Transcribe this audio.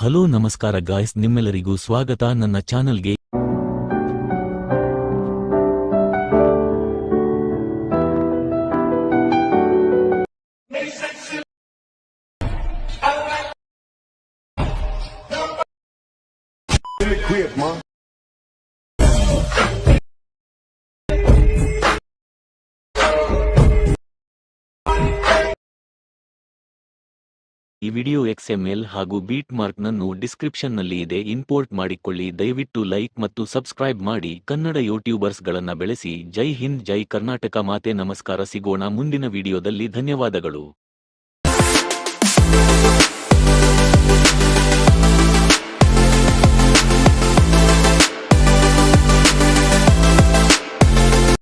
Hello ನಮಸ್ಕಾರ guys, ನಿಮ್ಮೆಲ್ಲರಿಗೂ ಸ್ವಾಗತ ನನ್ನ ಚಾನಲ್ಗೆ. ಈ ವಿಡಿಯೋ XML ಹಾಗೂ ಬೀಟ್ ಮಾರ್ಕ್ನನ್ನು ಡಿಸ್ಕ್ರಿಪ್ಷನ್ನಲ್ಲಿ ಇದೆ, ಇಂಪೋರ್ಟ್ ಮಾಡಿಕೊಳ್ಳಿ. ದಯವಿಟ್ಟು ಲೈಕ್ ಮತ್ತು ಸಬ್ಸ್ಕ್ರೈಬ್ ಮಾಡಿ. ಕನ್ನಡ ಯೂಟ್ಯೂಬರ್ಸ್ಗಳನ್ನ ಬೆಳೆಸಿ. ಜೈ ಹಿಂದ್, ಜೈ ಕರ್ನಾಟಕ ಮಾತೆ. ನಮಸ್ಕಾರ, ಸಿಗೋಣ ಮುಂದಿನ ವಿಡಿಯೋದಲ್ಲಿ. ಧನ್ಯವಾದಗಳು.